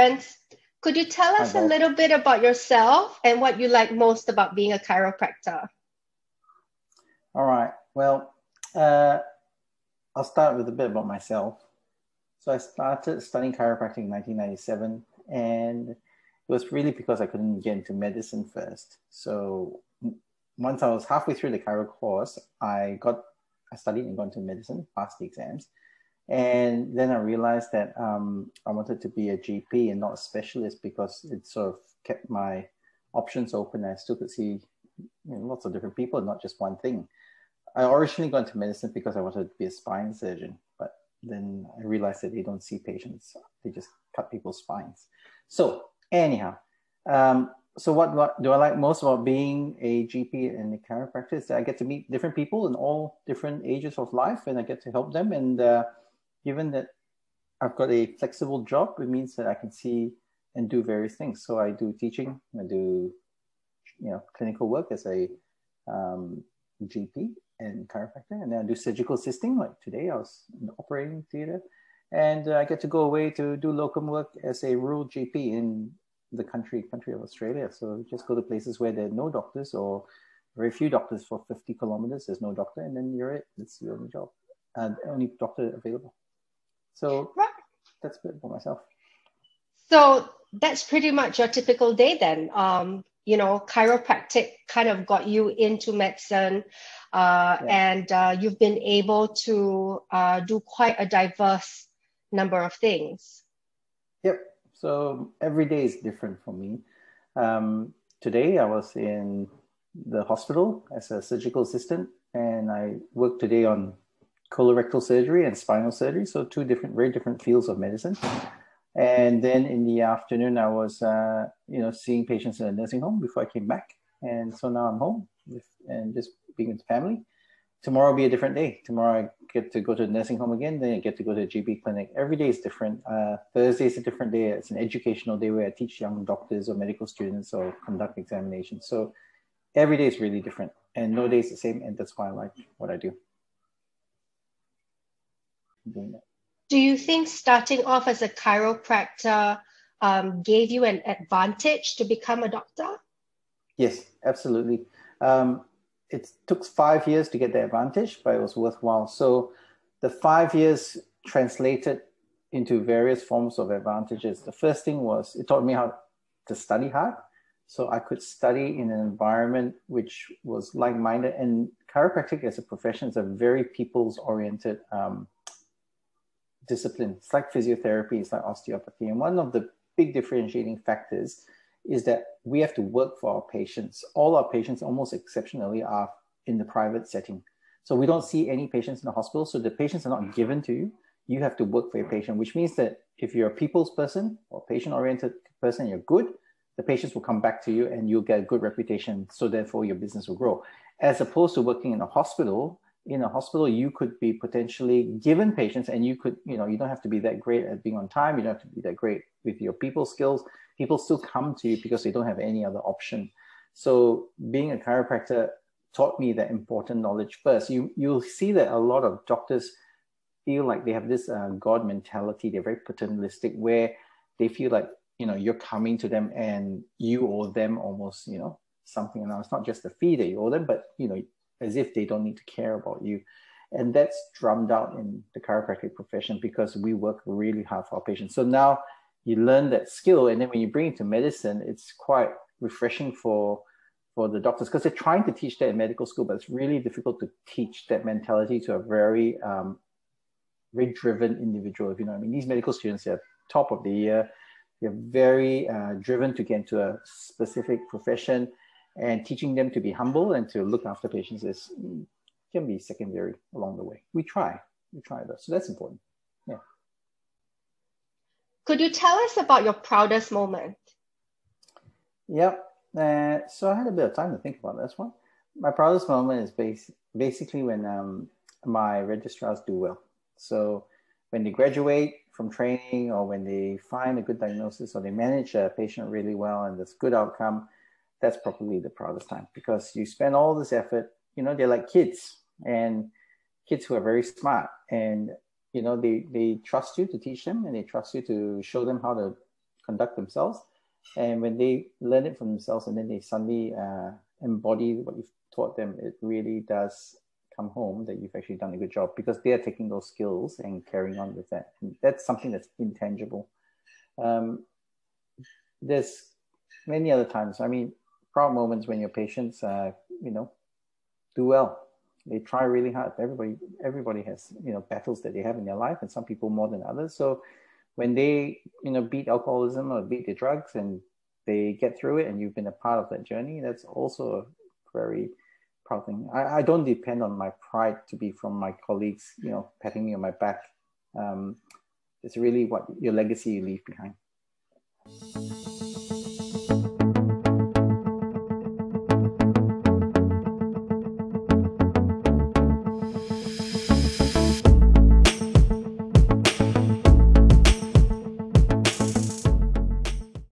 Terence. Could you tell Hi, us a Bob. little bit about yourself and what you like most about being a chiropractor? All right. Well, uh, I'll start with a bit about myself. So I started studying chiropractic in 1997, and it was really because I couldn't get into medicine first. So once I was halfway through the chiro course, I studied and got into medicine, passed the exams. And then I realized that I wanted to be a GP and not a specialist because it sort of kept my options open. I still could see lots of different people, not just one thing. I originally got into medicine because I wanted to be a spine surgeon, but then I realized that they don't see patients; they just cut people's spines. So anyhow, so what do I like most about being a GP and a chiropractor is that I get to meet different people in all different ages of life, and I get to help them. And given that I've got a flexible job, it means that I can see and do various things. So I do teaching, I do clinical work as a GP and chiropractor, and then I do surgical assisting. Like today, I was in the operating theater, and I get to go away to do locum work as a rural GP in the country of Australia. So just go to places where there are no doctors or very few doctors for 50 kilometers. There's no doctor, and then you're it. It's the only job, only doctor available. So Right. that's a bit about myself. So that's pretty much your typical day then. Chiropractic kind of got you into medicine, and you've been able to do quite a diverse number of things. Yep. So every day is different for me. Today I was in the hospital as a surgical assistant, and I worked today on colorectal surgery and spinal surgery. So two very different fields of medicine. And then in the afternoon, I was, seeing patients in a nursing home before I came back. And so now I'm home and just being with family. Tomorrow will be a different day. Tomorrow I get to go to the nursing home again. Then I get to go to a GP clinic. Every day is different. Thursday is a different day. It's an educational day where I teach young doctors or medical students or conduct examinations. So every day is really different and no day is the same. And that's why I like what I do. Doing that. Do you think starting off as a chiropractor gave you an advantage to become a doctor? Yes, absolutely. It took 5 years to get the advantage, but it was worthwhile. So the 5 years translated into various forms of advantages. The first thing was it taught me how to study hard. So I could study in an environment which was like-minded. And chiropractic as a profession is a very people's-oriented discipline. It's like physiotherapy, it's like osteopathy. And one of the big differentiating factors is that we have to work for our patients. All our patients, almost exceptionally, are in the private setting. So we don't see any patients in the hospital. So the patients are not given to you. You have to work for your patient, which means that if you're a people's person or patient-oriented person, you're good, the patients will come back to you and you'll get a good reputation. So therefore your business will grow. As opposed to working in a hospital, you could be potentially given patients and you could, you don't have to be that great at being on time. You don't have to be that great with your people skills. People still come to you because they don't have any other option. So being a chiropractor taught me that important knowledge first. You'll see that a lot of doctors feel like they have this God mentality. They're very paternalistic where they feel like, you're coming to them and you owe them almost, something. And it's not just a fee that you owe them, but, as if they don't need to care about you. And that's drummed out in the chiropractic profession because we work really hard for our patients. So now you learn that skill. And then when you bring it to medicine, it's quite refreshing for the doctors because they're trying to teach that in medical school, but it's really difficult to teach that mentality to a very, very driven individual, if you know what I mean. These medical students are top of the year. They're very driven to get into a specific profession. And teaching them to be humble and to look after patients can be secondary along the way. We try that. So that's important. Yeah. Could you tell us about your proudest moment? Yep. So I had a bit of time to think about this one. My proudest moment is basically when my registrars do well. So when they graduate from training or when they find a good diagnosis or they manage a patient really well and there's good outcome, that's probably the proudest time because you spend all this effort, they're like kids and kids who are very smart and, they trust you to teach them and they trust you to show them how to conduct themselves. And when they learn it from themselves and then they suddenly embody what you've taught them, it really does come home that you've actually done a good job, because they are taking those skills and carrying on with that. And that's something that's intangible. There's many other times, I mean, proud moments when your patients, do well. They try really hard. Everybody has, battles that they have in their life, and some people more than others. So when they, beat alcoholism or beat the drugs and they get through it and you've been a part of that journey, that's also a very proud thing. I don't depend on my pride to be from my colleagues, patting me on my back. It's really what your legacy you leave behind.